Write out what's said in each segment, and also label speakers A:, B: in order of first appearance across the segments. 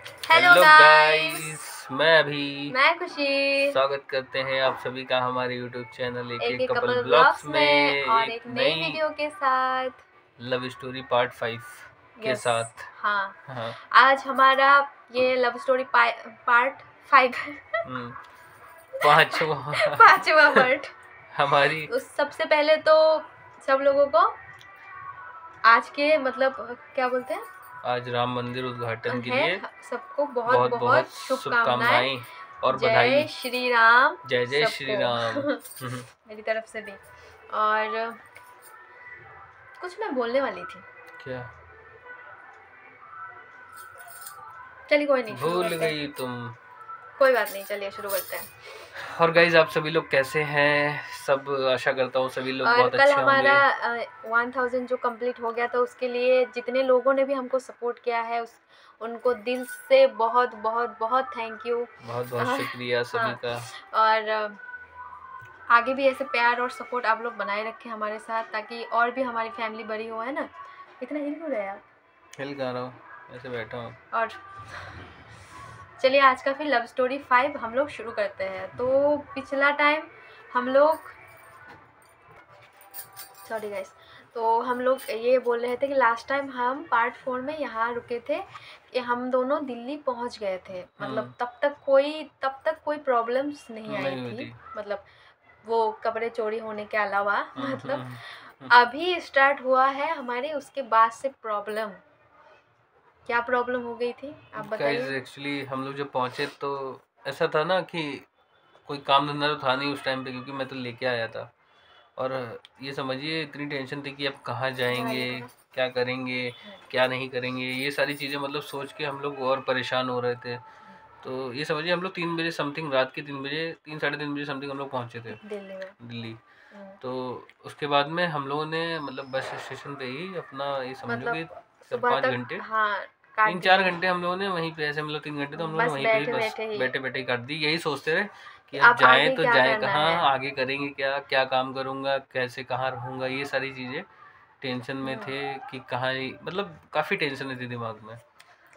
A: Hello guys,
B: मैं खुशी
A: स्वागत करते हैं आप सभी का हमारे यूट्यूब चैनल एक कपल ब्लॉग्स
B: ब्लॉग्स
A: में
B: और एक नई
A: नई
B: वीडियो के साथ।
A: लव स्टोरी पार्ट 5 के
B: यस,
A: साथ।
B: हाँ,
A: हाँ,
B: आज हमारा ये लव स्टोरी पार्ट 5
A: पांचवा
B: पांचवा पार्ट।
A: हमारी
B: तो सबसे पहले तो सब लोगों को आज के मतलब क्या बोलते हैं,
A: आज राम मंदिर उद्घाटन के
B: है
A: लिए
B: सबको बहुत
A: बहुत
B: बहुत
A: बहुत
B: शुभकामनाएं
A: शुभकामनाएं और
B: जय
A: बधाई।
B: श्री राम।
A: जय जय श्री
B: सबको
A: राम।
B: मेरी तरफ से भी। और कुछ मैं बोलने वाली थी,
A: क्या
B: चलिए कोई नहीं, शुरू
A: भूल
B: करते हैं।
A: गई तुम?
B: कोई बात नहीं, चलिए शुरू करते हैं।
A: और गाइज आप सभी लोग कैसे हैं? सब आशा करता हूँ सभी लोग
B: और
A: बहुत
B: कल
A: अच्छे
B: हमारा
A: होंगे।
B: 1000 जो कंप्लीट हो गया था, उसके लिए जितने लोगों ने भी हमको सपोर्ट किया है उनको दिल से बहुत बहुत बहुत थैंक यू।
A: बहुत बहुत शुक्रिया सभी
B: हाँ,
A: का।
B: और आगे भी ऐसे प्यार और सपोर्ट आप लोग बनाए रखें हमारे साथ, ताकि और भी हमारी फैमिली बड़ी हो, है ना। इतना हिल क्यों रहे आप?
A: हिल गा रहा हूँ, ऐसे बैठा हूँ।
B: और चलिए आज का फिर लव स्टोरी 5 हम लोग शुरू करते हैं। तो पिछला टाइम हम लोग, सॉरी गाइस, तो हम लोग ये बोल रहे थे कि लास्ट टाइम हम पार्ट 4 में यहाँ रुके थे कि हम दोनों दिल्ली पहुँच गए थे। मतलब तब तक कोई प्रॉब्लम्स नहीं आई
A: नहीं हुई
B: थी,
A: थी।
B: मतलब वो कपड़े चोरी होने के अलावा। मतलब
A: हम्म।
B: अभी स्टार्ट हुआ है हमारे उसके बाद से प्रॉब्लम। क्या प्रॉब्लम हो गई थी आप
A: गाइस
B: बताइए।
A: एक्चुअली हम लोग जब पहुँचे तो ऐसा था ना कि कोई काम धंधा तो था नहीं उस टाइम पे, क्योंकि मैं तो लेके आया था। और ये समझिए इतनी टेंशन थी कि अब कहाँ जाएंगे, क्या करेंगे, क्या नहीं करेंगे, ये सारी चीज़ें मतलब सोच के हम लोग और परेशान हो रहे थे। तो ये समझिए हम लोग 3 बजे समथिंग, रात के 3 बजे, 3 साढ़े 3 बजे समथिंग हम लोग पहुँचे थे दिल्ली। तो उसके बाद में हम लोगों ने मतलब बस स्टेशन पे ही अपना ये समझो कि
B: मतलब सुबह
A: 4-5
B: तक,
A: घंटे,
B: हाँ, काट
A: 3-4
B: दिए।
A: घंटे हम लोगों ने वहीं पे, ऐसे मतलब 3 घंटे तो हम लोगों ने
B: बस
A: वहीं पे ही
B: बैठे
A: बस
B: बैठे ही
A: बैठे बैठे ही काट दी। यही सोचते रहे
B: कि
A: कि अब
B: अब
A: जाएं
B: आगे
A: तो
B: क्या
A: जाएं
B: करना
A: कहाँ,
B: है।
A: आगे करेंगे क्या, क्या काम करूँगा, कैसे कहाँ रहूँगा, ये सारी चीज़ें टेंशन में थे कि कहाँ, मतलब काफ़ी टेंशन थी दिमाग में।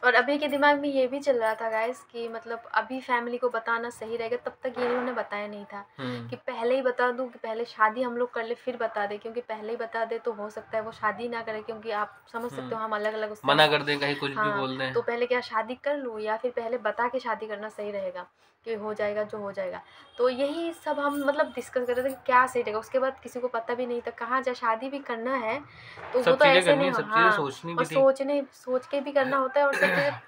B: और अभी के दिमाग में ये भी चल रहा था गाइस कि मतलब अभी फैमिली को बताना सही रहेगा। तब तक ये इन्होंने बताया नहीं था कि पहले ही बता दूं, कि पहले शादी हम लोग कर ले फिर बता दे। क्योंकि पहले ही बता दे तो हो सकता है वो शादी ना करे, क्योंकि आप समझ सकते हो हम अलग अलग उससे
A: मना
B: हैं।
A: कर दें, कहीं कुछ भी
B: हाँ,
A: बोल दें।
B: तो पहले क्या शादी कर लूँ या फिर पहले बता के शादी करना सही रहेगा, कि हो जाएगा जो हो जाएगा। तो यही सब हम मतलब डिस्कस कर रहे थे कि क्या सही रहेगा। उसके बाद किसी को पता भी नहीं था कहाँ जा, शादी भी करना है तो वो
A: सब
B: तो
A: चीज़ें
B: ऐसे
A: करनी
B: नहीं
A: है,
B: हो।
A: सब चीज़ें
B: हाँ,
A: सोचनी
B: और
A: भी थी।
B: सोच के भी करना होता है, और सब चीज़ें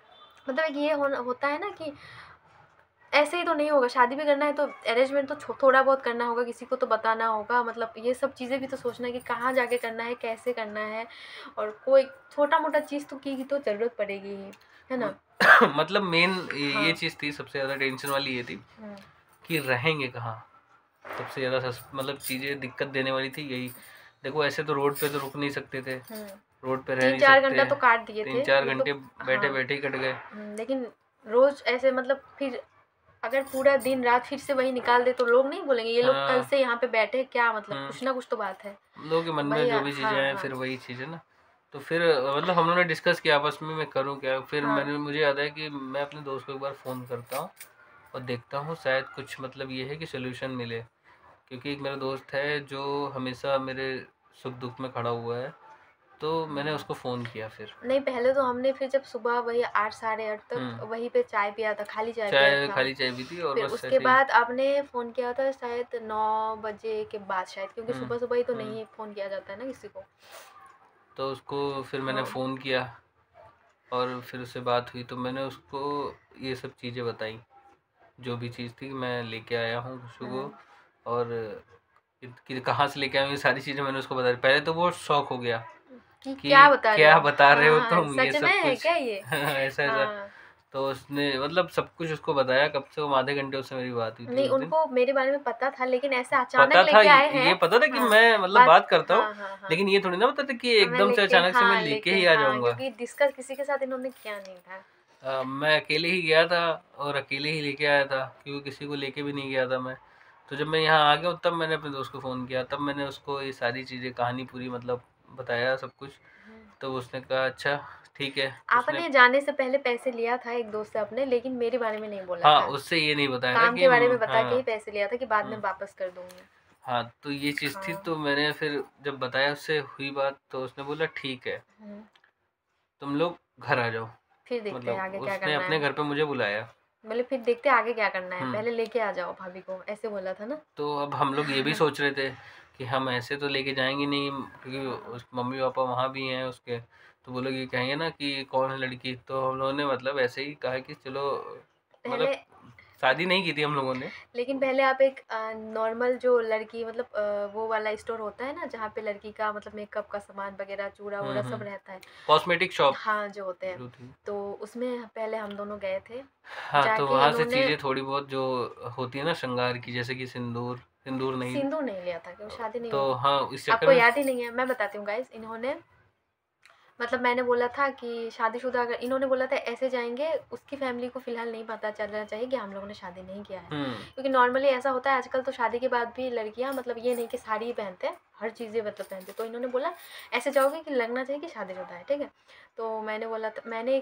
B: मतलब एक ये होता है ना कि ऐसे ही तो नहीं होगा। शादी भी करना है तो अरेंजमेंट तो थोड़ा बहुत करना होगा, किसी को तो बताना होगा। मतलब ये सब चीज़ें भी तो सोचना है कि कहाँ जाके करना है, कैसे करना है। और कोई छोटा मोटा चीज़ तो की तो ज़रूरत पड़ेगी ही, है ना।
A: मतलब मेन
B: हाँ,
A: ये चीज़ थी, सबसे ज़्यादा टेंशन वाली ये थी कि रहेंगे कहाँ। सबसे ज़्यादा मतलब चीज़ें दिक्कत देने वाली थी यही। देखो ऐसे तो रोड पे तो रुक नहीं सकते थे, रोड पे रह नहीं
B: 3-4
A: सकते,
B: घंटा तो काट दिए थे
A: 3-4
B: ये तो।
A: घंटे बैठे
B: हाँ,
A: बैठे ही कट गए।
B: लेकिन रोज ऐसे मतलब फिर अगर पूरा दिन रात फिर से वही निकाल दे तो लोग नहीं बोलेंगे ये लोग कल
A: हाँ।
B: से यहाँ पे बैठे क्या, मतलब कुछ ना कुछ तो बात है।
A: लोगों के मन में
B: वही,
A: जो भी
B: हाँ
A: चीज़ें हैं
B: हाँ
A: फिर वही चीज़ है ना। तो फिर मतलब हम लोगों ने डिस्कस किया आपस में, मैं करूँ क्या। फिर
B: हाँ।
A: मुझे याद है कि मैं अपने दोस्त को एक बार फ़ोन करता हूँ और देखता हूँ शायद कुछ मतलब ये है कि सोल्यूशन मिले। क्योंकि एक मेरा दोस्त है जो हमेशा मेरे सुख दुख में खड़ा हुआ है, तो मैंने उसको फ़ोन किया फिर।
B: नहीं, पहले तो हमने फिर जब सुबह वही 8-8:30 तक वहीं पे चाय पिया था, खाली चाय पिया
A: चाय,
B: था।
A: खाली चाय भी थी और
B: फिर
A: बस
B: उसके
A: ऐसे ही।
B: बाद आपने फ़ोन किया था शायद 9 बजे के बाद शायद, क्योंकि सुबह सुबह ही तो नहीं फ़ोन किया जाता है ना किसी को।
A: तो उसको फिर मैंने फ़ोन किया और फिर उससे बात हुई, तो मैंने उसको ये सब चीज़ें बताई, जो भी चीज़ थी मैं लेके आया हूँ खुशबू को, और कि कहाँ से लेके आया हूँ, ये सारी चीज़ें मैंने उसको बताई। पहले तो वो शॉक हो गया
B: कि
A: कि
B: क्या बता रहे
A: क्या
B: हो?
A: बता रहे हो
B: हाँ,
A: तुम, ये
B: सच में
A: सब
B: है
A: कुछ।
B: क्या ये?
A: ऐसा ऐसा।
B: हाँ।
A: तो उसने मतलब सब कुछ उसको बताया। कम से कम आधे घंटे उससे मेरी बात हुई थी
B: नहीं,
A: उस दिन।
B: उनको मेरे बारे में पता था, लेकिन ऐसे अचानक
A: पता था,
B: लेके आए
A: ये
B: हैं।
A: पता था कि
B: हाँ,
A: मैं मतलब बात करता हूँ,
B: हाँ हाँ हाँ।
A: लेकिन ये थोड़ी ना पता था कि
B: मैं
A: एकदम से
B: लेके,
A: अचानक से मैं
B: हाँ
A: लेके
B: लेके,
A: ही आ
B: हाँ,
A: जाऊंगा।
B: क्योंकि डिस्कस किसी के साथ इन्होंने किया नहीं था।
A: मैं अकेले ही गया था और अकेले ही लेके आया था, क्योंकि किसी को लेके भी नहीं गया था मैं। तो जब मैं यहाँ आ गया तब मैंने अपने दोस्त को फ़ोन किया, तब मैंने उसको ये सारी चीज़ें, कहानी पूरी मतलब बताया सब कुछ। तो उसने कहा अच्छा ठीक है।
B: आपने जाने से पहले पैसे लिया था एक दोस्त से अपने, लेकिन मेरे बारे में नहीं बोला
A: हाँ,
B: था।
A: उससे ये नहीं बताया था
B: काम
A: कि
B: के बारे में बता के ही
A: हाँ
B: पैसे लिया था कि बाद में वापस कर दूंगी।
A: हाँ, तो ये चीज़ थी।
B: हाँ।
A: तो मैंने फिर जब बताया, उससे हुई बात, तो उसने बोला ठीक है, तुम लोग घर आ जाओ।
B: फिर देखते हैं
A: मतलब
B: आगे क्या
A: उसने
B: करना
A: अपने
B: है।
A: घर पे मुझे बुलाया।
B: बोले फिर देखते हैं आगे क्या करना है,
A: हम्म
B: पहले लेके आ जाओ भाभी को, ऐसे बोला था ना।
A: तो अब हम लोग ये भी सोच रहे थे कि हम ऐसे तो लेके जाएंगे नहीं, क्योंकि उस मम्मी पापा वहाँ भी हैं उसके, तो वो लोग ये कहेंगे ना कि कौन है लड़की। तो हम लोगों ने मतलब ऐसे ही कहा कि चलो,
B: पहले
A: मतलब शादी नहीं की थी हम लोगों ने।
B: लेकिन पहले आप एक नॉर्मल जो लड़की मतलब वो वाला स्टोर होता है ना, जहाँ पे लड़की का मतलब मेकअप का सामान वगैरह, चूड़ा वूड़ा सब रहता है।
A: कॉस्मेटिक शॉप
B: हाँ, जो होते हैं,
A: जो थी।
B: तो उसमें पहले हम दोनों गए थे।
A: हाँ, तो
B: जाके
A: वहाँ से
B: इन्होंने
A: चीज़ें थोड़ी बहुत जो होती है ना श्रृंगार की, जैसे कि सिंदूर, सिंदूर नहीं,
B: सिंदूर नहीं लिया था, क्योंकि शादी नहीं
A: तो
B: हुई
A: हाँ
B: थी।
A: इस चक्कर
B: आपको
A: में।
B: याद ही नहीं है, मैं बताती हूँ गाइस। इन्होंने मतलब मैंने बोला था कि शादीशुदा, अगर इन्होंने बोला था ऐसे जाएंगे, उसकी फैमिली को फिलहाल नहीं पता चलना चाहिए कि हम लोगों ने शादी नहीं किया है।
A: हम्म
B: क्योंकि नॉर्मली ऐसा होता है आजकल, तो शादी के बाद भी लड़कियां मतलब ये नहीं कि साड़ी ही पहनते हैं, हर चीज़ें मतलब पहनते। तो इन्होंने बोला ऐसे जाओगे कि लगना चाहिए कि शादीशुदा है, ठीक है। तो मैंने बोला था, मैंने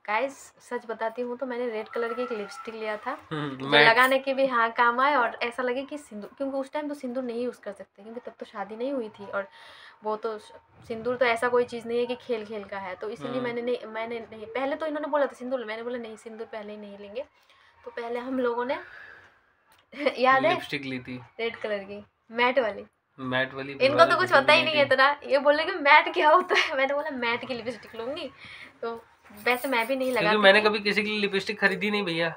B: गाइस सच बताती हूँ तो मैंने रेड कलर की एक लिपस्टिक लिया था, जो
A: मैट।
B: लगाने के भी हाँ काम आए, और ऐसा लगे कि सिंदूर, क्योंकि उस टाइम तो सिंदूर नहीं यूज़ कर सकते, क्योंकि तब तो शादी नहीं हुई थी। और वो तो सिंदूर तो ऐसा कोई चीज़ नहीं है कि खेल खेल का है, तो इसीलिए मैंने नहीं पहले तो इन्होंने बोला था सिंदूर, मैंने बोला नहीं, सिंदूर पहले ही नहीं लेंगे। तो पहले हम लोगों ने याद है,
A: लिपस्टिक ली थी,
B: रेड कलर की मैट वाली।
A: मैट वाली
B: इनको
A: भगवान
B: तो कुछ
A: छोटी
B: पता
A: भी
B: ही
A: ली
B: नहीं है
A: थी।
B: इतना, ये बोले कि मैट क्या होता है। मैंने बोला मैट की लिपस्टिक लूंगी। तो वैसे मैं भी नहीं
A: क्योंकि
B: लगाती
A: मैंने
B: थी।
A: कभी किसी के लिए लिपस्टिक खरीदी नहीं भैया,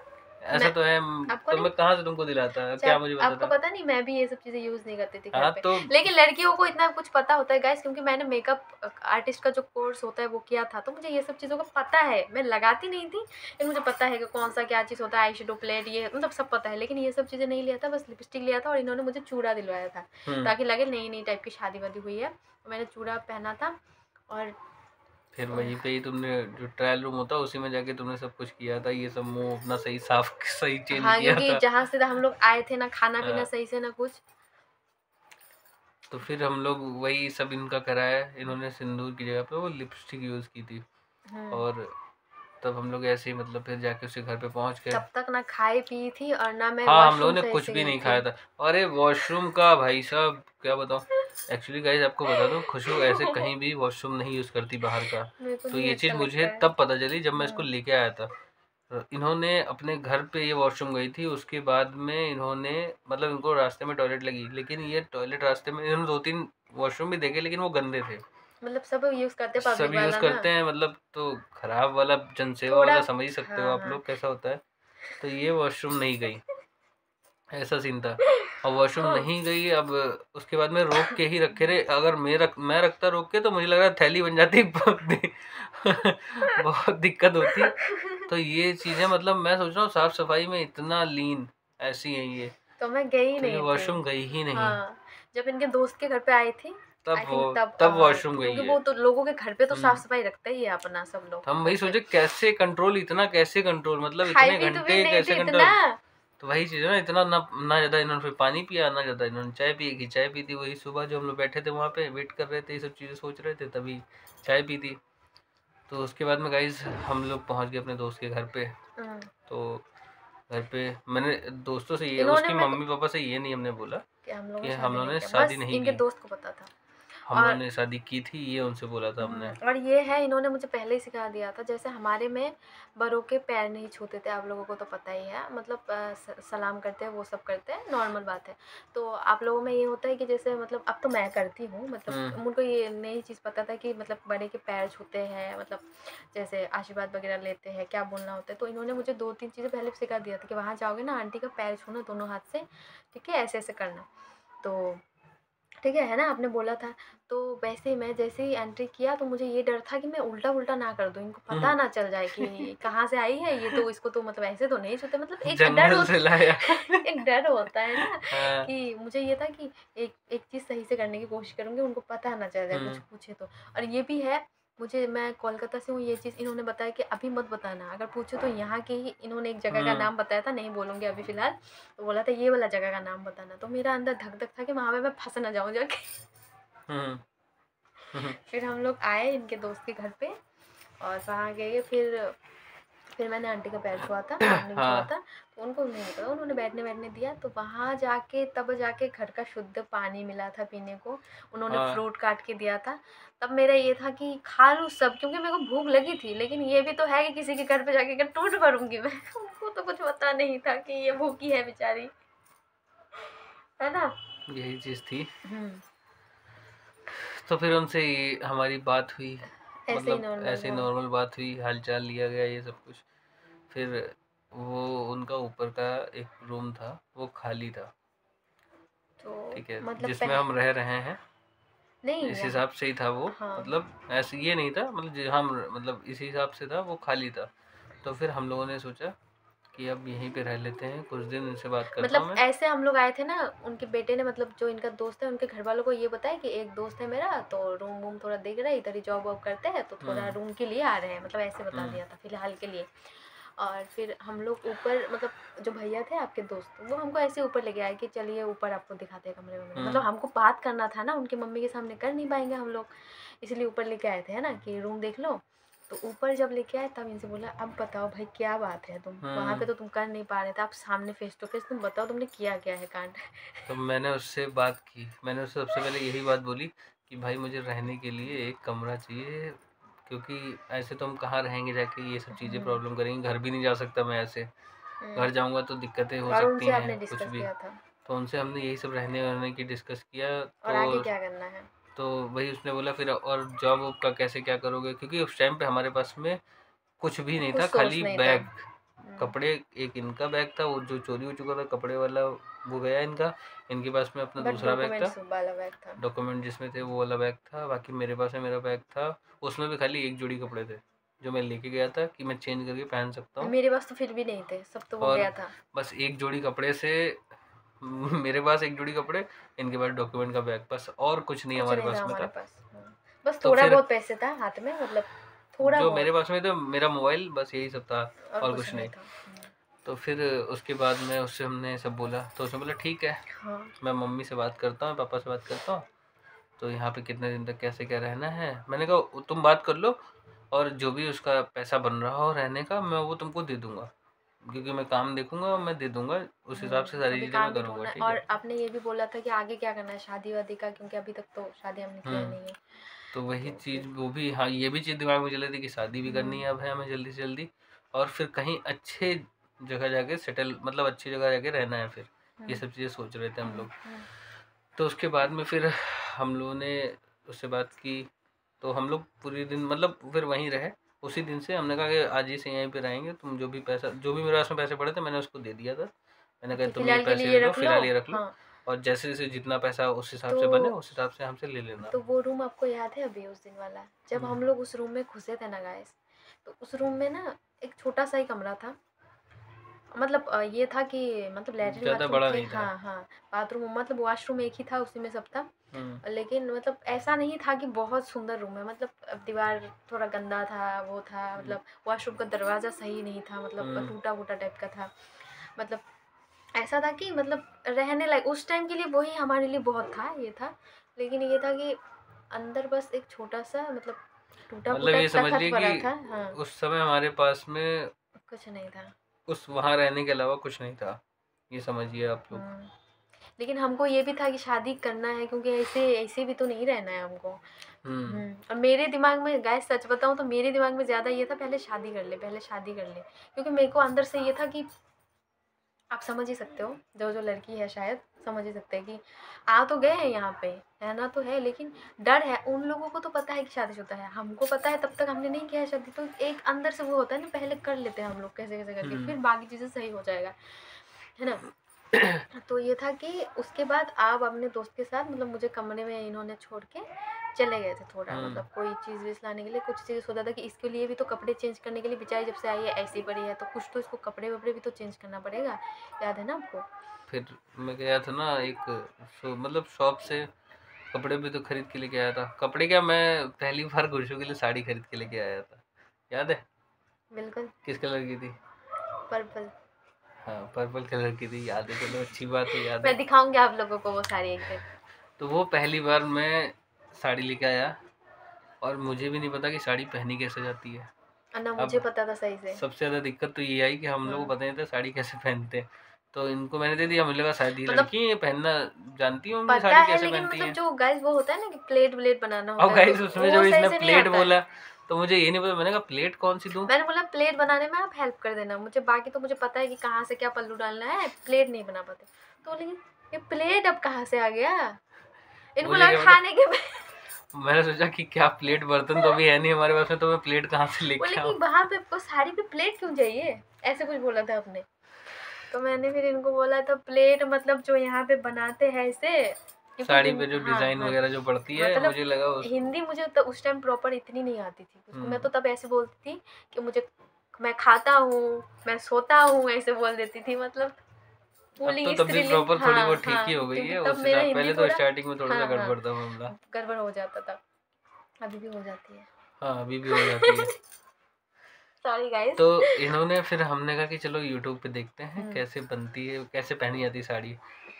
A: ऐसा
B: मैं
A: तो है।
B: आपको
A: तो
B: नहीं,
A: मैं कहाँ से तुमको दिलाता, क्या
B: शायद
A: मुझे पता
B: आपको
A: था।
B: पता नहीं, मैं भी ये सब चीज़ें यूज़ नहीं करती थी घर
A: हाँ
B: पे।
A: तो
B: लेकिन लड़कियों को इतना कुछ पता होता है गाइस, क्योंकि मैंने मेकअप आर्टिस्ट का जो कोर्स होता है वो किया था, तो मुझे ये सब चीज़ों का पता है। मैं लगाती नहीं थी, लेकिन मुझे पता है कि कौन सा क्या चीज़ होता है, आई शेडो प्लेट, ये मतलब सब पता है। लेकिन ये सब चीज़ें नहीं लिया था, बस लिपस्टिक लिया था, और इन्होंने मुझे चूड़ा दिलवाया था, ताकि लगे नई नई टाइप की शादी वादी हुई है। तो मैंने चूड़ा पहना था। और
A: फिर वहीं पे ही तुमने, जो ट्रायल रूम होता है उसी में जाके तुमने सब कुछ किया था, ये सब मुंह अपना सही साफ सही चेंज
B: हाँ,
A: किया
B: क्योंकि
A: था।
B: जहाँ से हम लोग आए थे ना खाना पीना
A: हाँ,
B: सही से ना कुछ।
A: तो फिर हम लोग वही सब इनका कराया, इन्होंने सिंदूर की जगह पे वो लिपस्टिक यूज़ की थी। और तब हम लोग ऐसे ही मतलब फिर जाके उसके घर पे पहुंच गए।
B: तब तक ना खाई पी थी और ना मैं
A: हाँ, हम लोगों
B: वॉशरूम
A: ने
B: सही
A: कुछ
B: से
A: भी
B: गई
A: नहीं
B: थी।
A: खाया था। अरे वॉशरूम का भाई साहब क्या बताऊँ। एक्चुअली गाइस आपको बता दूं, खुशबू ऐसे कहीं भी वॉशरूम नहीं यूज़ करती बाहर का।
B: मेरे को
A: तो
B: नहीं
A: ये
B: अच्छा
A: चीज़
B: लगता
A: मुझे
B: है।
A: तब पता चली जब मैं इसको लेके आया था। इन्होंने अपने घर पे ये वॉशरूम गई थी, उसके बाद में इन्होंने, मतलब इनको रास्ते में टॉयलेट लगी, लेकिन ये टॉयलेट रास्ते में, इन्होंने 2-3 वॉशरूम भी देखे लेकिन वो गंदे थे।
B: मतलब सब यूज करते
A: सब
B: पब्लिक
A: यूज़
B: वाला ना,
A: करते हैं मतलब, तो खराब वाला जनसेवा
B: थोड़ा।
A: वाला समझ ही सकते हो
B: हाँ
A: आप
B: हाँ।
A: लोग कैसा होता है। तो ये वॉशरूम नहीं गई, ऐसा सीन था। अब वॉशरूम नहीं गई, अब उसके बाद में रोक के ही रखे रहे। अगर मैं रखता रोक के, तो मुझे लग रहा थैली बन जाती बहुत दिक्कत होती। तो ये चीज़ें मतलब मैं सोच रहा हूँ साफ सफाई में इतना लीन ऐसी है ये।
B: तो मैं गई
A: तो ये
B: नहीं थी।
A: वॉशरूम गई ही नहीं।
B: हाँ, जब इनके दोस्त के घर पे आई थी,
A: तब
B: आई
A: वो
B: थिंक तब
A: तब
B: हाँ,
A: वॉशरूम गई
B: क्योंकि
A: है।
B: वो तो लोगों के घर पे तो साफ
A: हम्म
B: सफाई रखता ही है अपना, सब लोग
A: तो हम
B: घर
A: वही
B: पे।
A: सोचे कैसे कंट्रोल, इतना कैसे कंट्रोल, मतलब
B: खाई
A: इतने
B: पी तो भी
A: घंटे
B: नहीं थी
A: कैसे
B: इतना।
A: कंट्रोल। तो वही चीज़ है ना, इतना ना ना ज़्यादा इन्होंने फिर पानी पिया, ना ज़्यादा इन्होंने चाय पी। की चाय पी थी वही सुबह, जो हम लोग बैठे थे वहाँ पे वेट कर रहे थे, ये सब चीज़ें सोच रहे थे, तभी चाय पी थी। तो उसके बाद में गाइस हम लोग पहुँच गए अपने दोस्त के घर पे। तो घर पे मैंने दोस्तों से ये,
B: इन्होंने
A: उसकी
B: मेरे को
A: मम्मी पापा से ये नहीं हमने बोला
B: कि हम लोगों
A: कि
B: ने
A: हम
B: शादी
A: लोगों
B: नहीं
A: ने
B: किया,
A: शादी
B: बस
A: नहीं
B: इनके
A: की,
B: दोस्त को पता था।
A: हम लोगों
B: और
A: ने शादी की थी, ये उनसे बोला था हमने।
B: और ये है, इन्होंने मुझे पहले ही सिखा दिया था। जैसे हमारे में बड़ों के पैर नहीं छूते थे, आप लोगों को तो पता ही है, मतलब सलाम करते हैं, वो सब करते हैं, नॉर्मल बात है। तो आप लोगों में ये होता है कि जैसे मतलब अब तो मैं करती हूँ, मतलब मुझको ये नई चीज़ पता था कि मतलब बड़े के पैर छूते हैं, मतलब जैसे आशीर्वाद वगैरह लेते हैं, क्या बोलना होता है। तो इन्होंने मुझे 2-3 चीज़ें पहले सिखा दिया था कि वहाँ जाओगे ना, आंटी का पैर छूना दोनों हाथ से, ठीक है, ऐसे ऐसे करना। तो ठीक है ना, आपने बोला था। तो वैसे ही मैं जैसे ही एंट्री किया, तो मुझे ये डर था कि मैं उल्टा-पुल्टा ना कर दूँ, इनको पता ना चल जाए कि कहाँ से आई है ये, तो इसको तो मतलब ऐसे तो नहीं छूते, मतलब एक डर
A: जंगल से लाया।
B: एक डर होता है ना,
A: हाँ।
B: कि मुझे ये था कि एक एक चीज़ सही से करने की कोशिश करूँगी, उनको पता ना चल जाए कुछ
A: हम्म
B: पूछे तो। और ये भी है, मुझे, मैं कोलकाता से हूँ, ये चीज़ इन्होंने बताया कि अभी मत बताना, अगर पूछो तो यहाँ के ही, इन्होंने एक जगह का
A: हम्म
B: नाम बताया था, नहीं बोलूँगी अभी फ़िलहाल। तो बोला था ये वाला जगह का नाम बताना, तो मेरा अंदर धक-धक था कि वहाँ पे मैं फँस ना जाऊँ जाके।
A: हम्म हम्म
B: फिर हम लोग आए इनके दोस्त के घर पे, और वहाँ गए फिर मैंने आंटी का पैर छुआ था, हमने भी छुआ
A: हाँ
B: था, तो उनको नहीं पता, उन्होंने बैठने दिया, तो वहाँ जाके तब जाके घर का शुद्ध पानी मिला था पीने को, उन्होंने
A: हाँ
B: फ्रूट काट के दिया था। तब मेरा ये था कि खा लूँ सब, क्योंकि मेरे को भूख लगी थी, लेकिन ये भी तो है कि किसी के घर पे जाके क्या टूट पड़ूंगी मैं उनको तो कुछ पता नहीं था कि ये भूखी है बेचारी, है ना।
A: यही चीज़ थी।
B: हम्म।
A: तो फिर उनसे हमारी बात हुई,
B: ऐसे ही
A: मतलब
B: नॉर्मल
A: ऐसे
B: हाँ।
A: नॉर्मल बात हुई, हालचाल लिया गया ये सब कुछ। फिर वो उनका ऊपर का एक रूम था वो खाली था,
B: तो
A: ठीक है,
B: मतलब
A: जिसमें हम रह रहे हैं,
B: नहीं
A: इस
B: यहाँ।
A: हिसाब से ही था वो।
B: हाँ।
A: मतलब ऐसे ये नहीं था, मतलब हम मतलब इसी हिसाब से था, वो खाली था। तो फिर हम लोगों ने सोचा कि अब यहीं पे रह लेते हैं कुछ दिन, इनसे बात करता हूँ
B: मतलब
A: मैं।
B: ऐसे हम लोग आए थे ना, उनके बेटे ने, मतलब जो इनका दोस्त है, उनके घर वालों को ये बताया कि एक दोस्त है मेरा, तो रूम वूम थोड़ा देख रहा है, इधर ही जॉब वॉब करते हैं, तो थोड़ा
A: हम्म
B: रूम के लिए आ रहे हैं, मतलब ऐसे बता
A: हम्म
B: दिया था फिलहाल के लिए। और फिर हम लोग ऊपर, मतलब जो भैया थे आपके दोस्त, वो हमको ऐसे ऊपर लेके आए कि चलिए ऊपर आपको दिखाते हैं कमरे वमरे, मतलब
A: हम्म
B: हमको बात करना था ना, उनकी मम्मी के सामने कर नहीं पाएंगे हम लोग, इसलिए ऊपर लेके आए थे, है ना, कि रूम देख लो। तो ऊपर जब लेके आए तब इनसे बोला, अब बताओ भाई क्या बात है, तुम वहाँ पे
A: हम्म।
B: तो तुम कर नहीं पा रहे थे, आप सामने फेस टू फेस तुम बताओ तुमने किया क्या है कांड।
A: तो मैंने उससे बात की, मैंने उससे सबसे पहले यही बात बोली कि भाई मुझे रहने के लिए एक कमरा चाहिए, क्योंकि ऐसे तो हम कहाँ रहेंगे जाके, ये सब चीज़ें
B: हम्म।
A: प्रॉब्लम करेंगी, घर भी नहीं जा सकता मैं ऐसे, घर जाऊंगा तो दिक्कतें हो
B: और
A: सकती
B: उनसे
A: हैं
B: आपने
A: कुछ
B: डिस्कस
A: भी।
B: किया था।
A: तो उनसे हमने यही सब रहने वहने की डिस्कस किया।
B: और
A: तो
B: आगे क्या करना है।
A: तो वही उसने बोला फिर, और जॉब वॉब का कैसे क्या करोगे, क्योंकि उस टाइम पे हमारे पास में कुछ भी नहीं
B: कुछ
A: था,
B: सोर्स
A: खाली
B: नहीं था।
A: बैग, कपड़े, एक इनका बैग था वो जो चोरी हो चुका था कपड़े वाला, वो गया इनका, इनके पास में अपना
B: बट
A: दूसरा बैग था,
B: डॉक्यूमेंट्स वाला बैग था।
A: डॉक्यूमेंट जिसमें थे वो वाला बैग था, बाकी मेरे पास में मेरा बैग था, उसमें भी खाली एक जोड़ी कपड़े थे जो मैं लेके गया था कि मैं चेंज करके पहन सकता हूँ।
B: मेरे पास तो फिर भी नहीं थे, सब तो वो
A: और
B: गया था।
A: बस एक जोड़ी कपड़े से मेरे पास एक जोड़ी कपड़े, इनके पास डॉक्यूमेंट का बैग, बस और कुछ नहीं
B: कुछ
A: हमारे
B: नहीं था
A: पास में
B: हमारे
A: था।
B: पास। बस
A: तो
B: थोड़ा
A: फिर
B: बहुत पैसे था हाथ में, मतलब थोड़ा
A: जो मेरे
B: बहुत।
A: पास में था मेरा मोबाइल, बस यही सब था,
B: और
A: और
B: कुछ
A: कुछ
B: नहीं
A: नहीं।
B: था।
A: तो फिर उसके बाद में उससे हमने सब बोला, तो उसने बोला ठीक है,
B: हाँ।
A: मैं मम्मी से बात करता हूँ, पापा से बात करता हूँ, तो यहाँ पे कितने दिन तक कैसे क्या रहना है। मैंने कहा तुम बात कर लो, और जो भी उसका पैसा बन रहा हो रहने का मैं वो तुमको दे दूंगा, क्योंकि मैं काम देखूंगा, मैं दे दूंगा, उस हिसाब से सारी
B: अभी
A: चीज़ें मैं
B: काम भी
A: करूँगा,
B: ढूंढना है,
A: ठीक
B: और
A: है।
B: आपने ये भी बोला था कि आगे क्या करना है, शादी वादी का, क्योंकि अभी तक तो शादी हमने किया
A: हम्म।
B: नहीं है।
A: तो वही
B: तो
A: चीज़
B: फिर
A: वो भी, हाँ ये भी चीज़ दिमाग में चल रही थी कि शादी भी करनी
B: हम्म।
A: है अब है हमें जल्दी से जल्दी, और फिर कहीं अच्छे जगह जाके सेटल, मतलब अच्छी जगह जाके रहना है फिर, ये
B: हम्म।
A: सब चीज़ें सोच रहे थे हम लोग।
B: हम्म।
A: तो उसके बाद में फिर हम लोगों ने उससे बात की, तो हम लोग पूरी दिन मतलब फिर वहीं रहे। उसी दिन से हमने कहा कि आज ही से यहीं पे रहेंगे, तुम जो भी पैसा, जो भी मेरे पास में पैसे पड़े थे मैंने उसको दे दिया था, मैंने कहा
B: कि
A: तुम ये
B: फिलहाल के लिए
A: पैसे
B: ये
A: ले लो,
B: रख लो।
A: फिलहाल ये रख लो,
B: हाँ।
A: और जैसे जैसे जितना पैसा उस हिसाब
B: तो
A: से बने उस हिसाब से हमसे ले लेना।
B: तो वो रूम आपको याद है अभी उस दिन वाला, जब
A: हम्म,
B: हम लोग उस रूम में घुसे थे ना गाइस, तो उस रूम में ना एक छोटा सा ही कमरा था, मतलब ये था कि मतलब लैट्रिन
A: ज़्यादा
B: बाथरूम
A: बड़ा
B: थे,
A: नहीं था।
B: हाँ हाँ, बाथरूम मतलब वॉशरूम एक ही था, उसी में सब था।
A: हम्म
B: लेकिन मतलब ऐसा नहीं था कि बहुत सुंदर रूम है, मतलब दीवार थोड़ा गंदा था, वो था,
A: हम्म
B: मतलब वॉशरूम का दरवाज़ा सही नहीं था, मतलब
A: हम्म
B: टूटा फूटा टाइप का था। मतलब ऐसा था कि मतलब रहने लायक उस टाइम के लिए वही हमारे लिए बहुत था, ये था। लेकिन ये था कि अंदर बस एक छोटा सा, मतलब टूटा
A: मतलब
B: फूटा
A: ये समझ
B: तखत
A: लिए
B: पड़ा था,
A: कि
B: हाँ।
A: उस समय हमारे पास में
B: कुछ नहीं था।
A: उस वहाँ रहने के अलावा कुछ नहीं था, ये समझिए आप लोग।
B: हम्म। लेकिन हमको ये भी था कि शादी करना है, क्योंकि ऐसे ऐसे भी तो नहीं रहना है हमको।
A: हम्म
B: और मेरे दिमाग में गाइस सच बताऊं तो मेरे दिमाग में ज़्यादा ये था, पहले शादी कर ले, पहले शादी कर ले, क्योंकि मेरे को अंदर से ये था कि आप समझ ही सकते हो, जो जो लड़की है शायद समझ ही सकते हैं कि आ तो गए हैं यहाँ पे, रहना तो है, लेकिन डर है। उन लोगों को तो पता है कि शादीशुदा है, हमको पता है तब तक हमने नहीं किया है शादी, तो एक अंदर से वो होता है ना, पहले कर लेते हैं हम लोग कैसे कैसे करके,
A: हम्म
B: फिर बाकी चीज़ें सही हो जाएगा, है ना। तो ये था कि उसके बाद आप अपने दोस्त के साथ, मतलब मुझे कमरे में इन्होंने छोड़ के चले गए थे थोड़ा,
A: हम्म
B: मतलब कोई चीज़ वीज़ लाने के लिए, कुछ चीज़ सोचा था कि इसके लिए भी तो कपड़े चेंज करने के लिए, बेचारी जब से आई है ऐसी पड़ी है, तो कुछ तो इसको कपड़े वपड़े भी तो चेंज करना पड़ेगा, याद है ना आपको।
A: फिर मैं गया था ना एक मतलब शॉप से कपड़े भी तो खरीद के लेके आया था, कपड़े क्या, मैं पहली बार गुरशु के लिए साड़ी खरीद के लेके आया था, याद है?
B: बिल्कुल।
A: किस कलर की थी?
B: पर्पल।
A: हाँ पर्पल कलर की थी, याद है, चलो अच्छी बात है, याद
B: मैं
A: है।
B: दिखाऊंगी आप लोगों को वो साड़ी एक दिन।
A: तो वो पहली बार मैं साड़ी लेके आया, और मुझे भी नहीं पता कि साड़ी पहनी कैसे जाती है।
B: ना मुझे पता था सही से।
A: सबसे ज़्यादा दिक्कत तो ये आई कि हम लोग को पता नहीं था साड़ी कैसे पहनते हैं। तो इनको मैंने दे दिया, मुझे लगा शायद ये
B: मतलब
A: लड़की ये पहनना जानती होंगी
B: पता
A: साड़ी
B: है,
A: कैसे
B: लेकिन
A: पहनती
B: मतलब
A: हैं।
B: जो गाइस वो होता है ना कि प्लेट व्लेट बनाना
A: और
B: होता है,
A: गाइस
B: तो
A: उसमें
B: वो
A: जब
B: सही
A: इसने
B: से नहीं
A: प्लेट
B: आता है।
A: बोला तो मुझे ये नहीं पता, मैंने कहा प्लेट कौन सी दूं।
B: मैंने बोला प्लेट बनाने में आप हेल्प कर देना मुझे, बाकी तो मुझे पता है कि कहाँ से क्या पल्लू डालना है, प्लेट नहीं बना पाते। तो लेकिन ये प्लेट अब कहाँ से आ गया, इनको
A: मुझे
B: लगा
A: क्या
B: खाने के
A: मैंने सोचा कि क्या प्लेट बर्तन तो अभी है नहीं हमारे पास में, तो मैं प्लेट कहाँ से
B: बोले
A: लेके
B: कि
A: आऊँ।
B: वहां पे आपको साड़ी पे प्लेट क्यों चाहिए, ऐसे कुछ बोला था आपने। तो मैंने फिर इनको बोला था प्लेट मतलब जो यहाँ पे बनाते हैं इसे, क्योंकि
A: साड़ी पे जो
B: हाँ
A: डिजाइन
B: हाँ
A: वगैरह जो पड़ती है,
B: मतलब
A: मुझे लगा
B: हिंदी मुझे तो उस टाइम प्रॉपर इतनी नहीं आती थी उसको, मैं तो तब ऐसे बोलती थी कि मुझे, मैं खाता हूँ, मैं सोता हूँ, ऐसे बोल देती थी। मतलब
A: अब तो
B: पुल्लिंग
A: तब भी
B: स्त्रीलिंग,
A: प्रॉपर थोड़ी
B: हाँ
A: बहुत ठीक
B: हाँ,
A: ही हो गई
B: क्योंकि
A: है
B: तब
A: उस
B: मेरा
A: हिसाब,
B: हिंदी
A: पहले तो
B: थोड़ा
A: स्टार्टिंग में थोड़ा सा
B: हाँ हाँ
A: गड़बड़ था मामला।
B: गड़बड़ हो जाता था, अभी भी हो जाती है।
A: हाँ अभी भी हो जाती है।
B: Sorry guys.
A: तो इन्होंने फिर हमने कहा कि चलो यूट्यूब पे देखते हैं कैसे बनती है, कैसे पहनी जाती है साड़ी।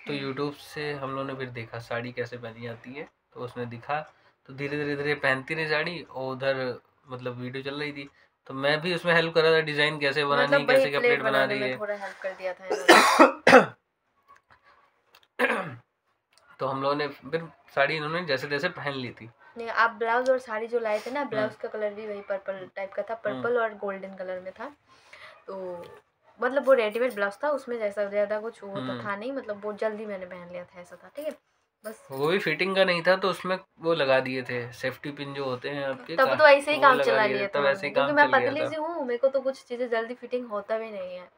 A: तो यूट्यूब से हम लोगों ने फिर देखा साड़ी कैसे पहनी जाती है, तो उसने दिखा, तो धीरे धीरे धीरे पहनती रही साड़ी, और उधर मतलब वीडियो चल रही थी, तो मैं भी उसमें हेल्प कर रहा था, डिज़ाइन कैसे बनानी है,
B: मतलब वही
A: कैसे क्या
B: प्लेट
A: प्लेट बना
B: बनाने
A: रही
B: में
A: है।
B: थोड़ा हेल्प कर दिया था इन्होंने।
A: तो हम लोगों ने फिर साड़ी इन्होंने जैसे तैसे पहन ली थी।
B: नहीं, आप ब्लाउज और साड़ी जो लाए थे ना, ब्लाउज का कलर भी वही पर्पल टाइप का था, पर्पल और गोल्डन कलर में था। तो मतलब वो रेडीमेड ब्लाउज था, उसमें जैसा ज़्यादा कुछ वो तो था नहीं, मतलब वो जल्दी मैंने पहन लिया था, ऐसा था, ठीक है बस।
A: वो भी फिटिंग का नहीं था, तो उसमें वो लगा दिए थे सेफ्टी पिन जो होते हैं आपके
B: तब तो ऐसे ही
A: वो
B: काम
A: लगा
B: चला
A: दिए थे,
B: लिया था
A: तब ऐसे
B: हमने,
A: ही
B: क्योंकि
A: काम
B: मैं
A: चल गया
B: पतली
A: था।
B: सी हूँ, मेरे को तो कुछ चीज़ें जल्दी फिटिंग होता भी नहीं है।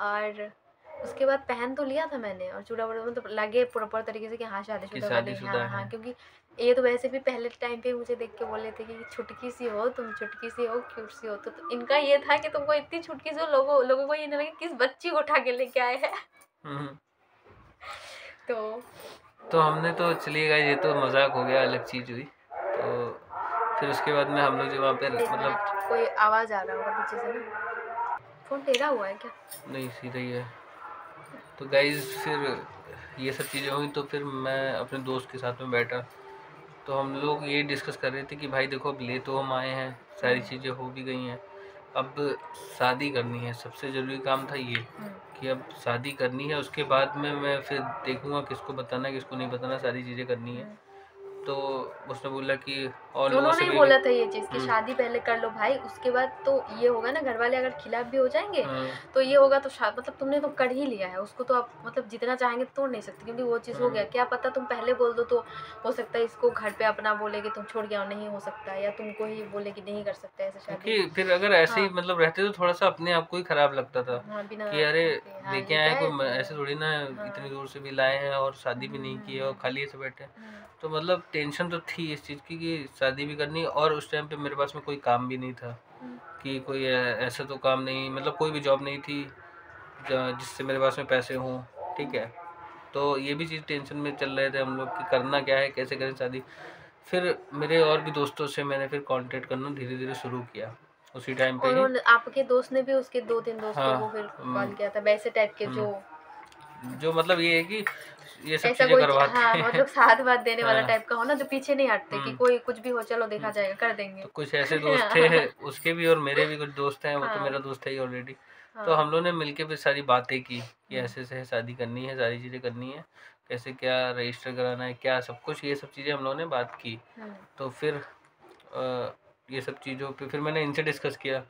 B: और उसके बाद पहन तो लिया था मैंने, और चूड़ा वूड़ा मतलब लगे प्रॉपर तरीके से कि हाँ शादीशुदा वाले,
A: शादीशुदा
B: हाँ
A: है।
B: हाँ, क्योंकि ये तो वैसे भी पहले टाइम पे मुझे देख के बोले थे कि छुटकी सी हो तुम, छुटकी सी हो, क्यूट सी हो। तो इनका ये था कि तुमको इतनी छुटकी सी हो, लोगों को ये नहीं लगे किस बच्ची को उठा के लेके आए हैं।
A: तो हमने तो चलिए गाइस, ये तो मजाक हो गया, अलग चीज़ हुई। तो फिर उसके बाद में हम लोग जो वहाँ पे
B: एक
A: मतलब
B: मिनट, कोई आवाज़ आ रहा होगा पीछे से ना, फ़ोन टेढ़ा हुआ है क्या?
A: नहीं सीधा ही है। तो गाइस फिर ये सब चीज़ें हुई, तो फिर मैं अपने दोस्त के साथ में बैठा, तो हम लोग ये डिस्कस कर रहे थे कि भाई देखो अब ले तो हम आए हैं, सारी चीज़ें हो भी गई हैं, अब शादी करनी है, सबसे ज़रूरी काम था ये कि अब शादी करनी है, उसके बाद में मैं फिर देखूंगा किसको बताना किसको नहीं बताना, सारी चीज़ें करनी है। तो उसने बोला कि और लोगों
B: उन्होंने
A: से
B: ही
A: भी
B: बोला था ये चीज़ कि शादी पहले कर लो भाई, उसके बाद तो ये होगा ना, घर वाले अगर खिलाफ भी हो जाएंगे तो ये होगा, तो मतलब तुमने तो कर ही लिया है उसको, तो आप मतलब जितना चाहेंगे तोड़ नहीं सकते, क्योंकि वो चीज़ हो गया। क्या पता तुम पहले बोल दो तो हो सकता है इसको घर पे अपना बोले कि तुम छोड़ के आओ, नहीं हो सकता, या तुमको ही बोले कि नहीं कर सकते ऐसे शादी।
A: क्योंकि फिर अगर ऐसे ही मतलब रहते तो थोड़ा सा अपने आप को ही खराब लगता था
B: बिना
A: कि अरे
B: हाँ,
A: लेके
B: ये
A: आए
B: क्या है
A: कोई ऐसे थोड़ी ना, इतनी दूर से भी लाए हैं और शादी भी नहीं की है और खाली ऐसे बैठे हैं। तो मतलब टेंशन तो थी इस चीज़ की कि शादी भी करनी, और उस टाइम पे मेरे पास में कोई काम भी नहीं था कि कोई ऐसा तो काम नहीं, मतलब कोई भी जॉब नहीं थी जिससे मेरे पास में पैसे हों, ठीक है। तो ये भी चीज़ टेंशन में चल रहे थे हम लोग कि करना क्या है, कैसे करें शादी। फिर मेरे और भी दोस्तों से मैंने फिर कांटेक्ट करना धीरे धीरे शुरू किया उसी टाइम पे ही।
B: उन्होंने, आपके दोस्त ने भी उसके 2-3 दोस्तों को
A: हाँ
B: फिर कॉल किया था, वैसे टाइप के
A: जो मतलब ये है कि ये सब
B: ऐसा
A: चीज़ें
B: कोई
A: करवाते
B: हाँ
A: हैं।
B: मतलब साथ बात देने वाला
A: हाँ,
B: टाइप का हो ना, जो पीछे नहीं हटते कि कोई कुछ भी हो चलो देखा जाएगा, कर देंगे।
A: तो कुछ ऐसे दोस्त थे उसके भी, और मेरे भी कुछ दोस्त हैं, वो तो
B: हाँ
A: मेरा दोस्त है ही ऑलरेडी। तो
B: हाँ
A: हम लोगों ने मिलके फिर सारी बातें की कि ऐसे ऐसे शादी करनी है, सारी चीज़ें करनी है, कैसे क्या रजिस्टर कराना है, क्या सब कुछ, ये सब चीज़ें हम लोगों ने बात की। तो फिर ये सब चीज़ों पे फिर मैंने इनसे डिस्कस किया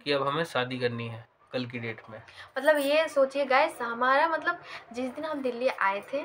A: कि अब हमें शादी करनी है कल की डेट में।
B: मतलब ये सोचिए गाइस, हमारा मतलब जिस दिन हम दिल्ली आए थे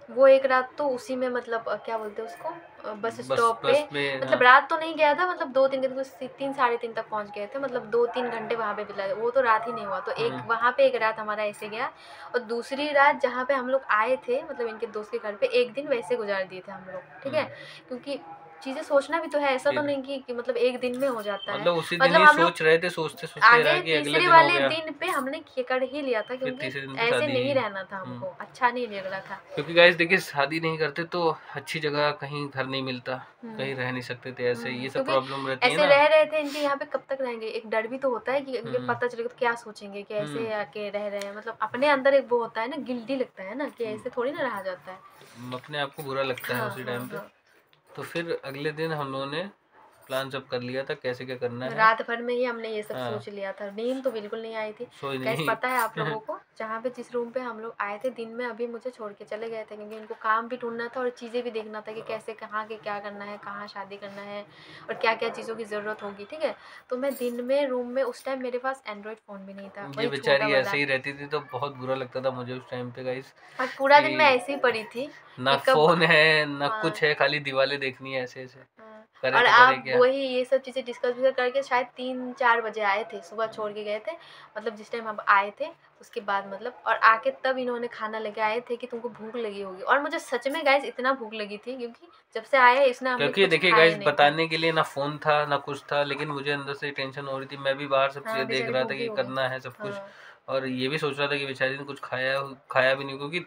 B: वो एक रात तो उसी में, मतलब क्या बोलते हैं उसको, बस स्टॉप पे,
A: बस में
B: मतलब रात तो नहीं गया था, मतलब 2-3 घंटे, 3-3:30 तक पहुंच गए थे, मतलब 2-3 घंटे वहाँ पे बिता, वो तो रात ही नहीं हुआ। तो एक वहाँ पे एक रात हमारा ऐसे गया, और दूसरी रात जहाँ पे हम लोग आए थे, मतलब इनके दोस्त के घर पे, एक दिन वैसे गुजार दिए थे हम लोग, ठीक है, क्योंकि चीज़ें सोचना भी तो है, ऐसा तो नहीं कि मतलब एक दिन में हो जाता है।
A: मतलब उसी दिन
B: मतलब
A: ही
B: हम लोग
A: सोच रहे थे, सोचते सोचते रहा
B: आगे
A: कि अगले
B: तीसरे
A: दिन हो
B: वाले
A: गया,
B: दिन पे हमने कर ही लिया था,
A: फिर
B: क्योंकि
A: तीसरे दिन पे
B: ऐसे
A: शादी
B: नहीं
A: हुई।
B: रहना था हमको, अच्छा नहीं लग रहा था।
A: क्योंकि गाइस देखिए शादी नहीं करते तो अच्छी जगह कहीं घर नहीं मिलता, कहीं रह नहीं सकते थे, ऐसे ये सब
B: क्योंकि
A: प्रॉब्लम रहती है
B: ऐसे
A: ना।
B: रह रहे थे, इनके यहाँ पे कब तक रहेंगे, एक डर भी तो होता है कि इनके पता चलेगा तो क्या सोचेंगे कि ऐसे आके रह रहे हैं, मतलब अपने अंदर एक वो होता है ना, गिल्टी लगता है ना कि ऐसे थोड़ी ना रहा जाता है।
A: अपने आप को बुरा लगता है
B: हाँ
A: उसी
B: हाँ
A: टाइम पे।
B: हाँ
A: तो फिर अगले दिन हम लोगों ने प्लान सब कर लिया था कैसे क्या करना है।
B: रात भर में ही हमने ये सब
A: हाँ।
B: सोच लिया था। नींद तो बिल्कुल नहीं आई थी।
A: सोई
B: गैस
A: नहीं।
B: पता है आप लोगों को, जहाँ पे जिस रूम पे हम लोग आए थे दिन में, अभी मुझे छोड़ के चले गए थे क्योंकि उनको काम भी ढूंढना था और चीज़ें भी देखना था कि कैसे कहाँ के क्या करना है, कहाँ शादी करना है और क्या क्या चीज़ों की ज़रूरत होगी, ठीक है। तो मैं दिन में रूम में, उस टाइम मेरे पास एंड्रॉयड फ़ोन भी नहीं था,
A: ये
B: वही छोटा
A: बेचारी
B: वाला।
A: ऐसे ही रहती थी तो बहुत बुरा लगता था मुझे उस टाइम पे गाइस,
B: और पूरा दिन मैं
A: कि
B: ऐसे ही पड़ी थी
A: ना
B: कि कब।
A: फोन है ना
B: हाँ।
A: कुछ है, खाली दीवारें देखनी है ऐसे ऐसे,
B: हाँ,
A: करे
B: और
A: तो करे
B: आप
A: क्या।
B: वही ये सब चीज़ें डिस्कस विस्कस करके शायद 3-4 बजे आए थे, सुबह छोड़ के गए थे, मतलब जिस टाइम हम आए थे उसके बाद, मतलब और आके तब इन्होंने खाना लेके आए थे कि तुमको भूख लगी होगी। और मुझे सच में गाइस इतना भूख लगी थी क्योंकि जब से आए इसने हमने
A: क्योंकि
B: कुछ
A: देखिए
B: खाया
A: गाइस,
B: नहीं था।
A: बताने के लिए ना फोन था ना कुछ था, लेकिन मुझे अंदर से टेंशन हो रही थी। मैं भी बाहर सब
B: हाँ,
A: चीजें देख
B: बेचारी
A: रहा था
B: भूखी
A: कि
B: हो गई।
A: करना है सब कुछ,
B: हाँ।
A: और ये भी सोच रहा था कि बेचारी ने कुछ खाया खाया भी नहीं, क्योंकि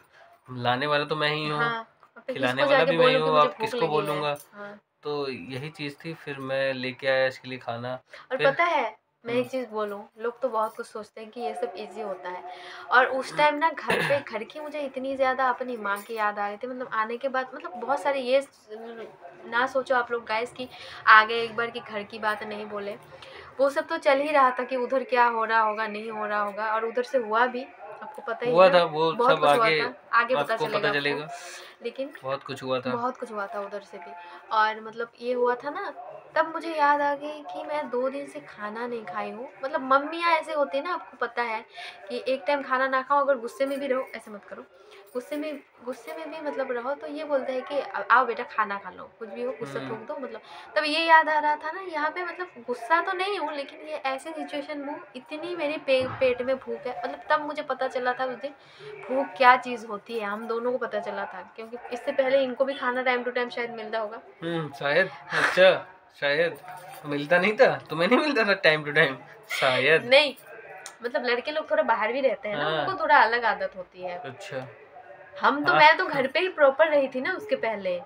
A: लाने वाला तो मैं ही हूँ,
B: हाँ, अब फिर
A: खिलाने
B: किसको
A: वाला
B: जाके
A: भी मैं ही
B: बोलूँ कि
A: हूँ,
B: मुझे
A: अब
B: भूख
A: किसको
B: लगी है।
A: बोलूँगा।
B: हाँ।
A: तो यही चीज़ थी, फिर मैं लेके आया इसके लिए खाना।
B: और
A: फिर
B: पता है, मैं एक चीज़ बोलूँ, लोग तो बहुत कुछ सोचते हैं कि ये सब ईज़ी होता है, और उस टाइम ना घर पे, घर की मुझे इतनी ज़्यादा अपनी माँ की याद आ रही थी, मतलब आने के बाद, मतलब बहुत सारे ये ना सोचो आप लोग गाइस कि आगे एक बार कि घर की बात नहीं बोले, वो सब तो चल ही रहा था कि उधर क्या हो रहा होगा, नहीं हो रहा होगा, और उधर से हुआ भी, आपको पता ही है
A: हुआ
B: ना,
A: था वो
B: बहुत
A: सब,
B: कुछ हुआ
A: आगे
B: था, आगे पता
A: आपको
B: चलेगा
A: पता
B: आपको।
A: चलेगा,
B: लेकिन
A: बहुत कुछ हुआ था।
B: बहुत कुछ हुआ था उधर से भी। और मतलब ये हुआ था ना, तब मुझे याद आ गई कि मैं 2 दिन से खाना नहीं खाई हूँ। मतलब मम्मियाँ ऐसे होती है ना, आपको पता है कि एक टाइम खाना ना खाओ, अगर गुस्से में भी रहो, ऐसे मत करो, गुस्से में भी मतलब रहो तो ये बोलते हैं कि आओ बेटा खाना खा लो, कुछ भी हो गुस्सा थूक दो, मतलब तब ये याद आ रहा था ना यहाँ पे, मतलब गुस्सा तो नहीं हूँ लेकिन ये ऐसी सिचुएशन में हूँ, इतनी मेरी पेट में भूख है, मतलब तब मुझे पता चला था उस दिन भूख क्या चीज़ होती है, हम दोनों को पता चला था, क्योंकि इससे पहले इनको भी खाना टाइम टू टाइम शायद मिलता होगा।
A: शायद। अच्छा, शायद मिलता नहीं था, तुम्हें नहीं मिलता था टाइम टू टाइम, शायद।
B: नहीं, मतलब लड़के लोग थोड़ा बाहर भी रहते हैं ना, उनको
A: हाँ।
B: थोड़ा अलग आदत होती है।
A: अच्छा।
B: हम तो,
A: हाँ।
B: मैं तो घर पे ही प्रॉपर रही थी ना उसके पहले।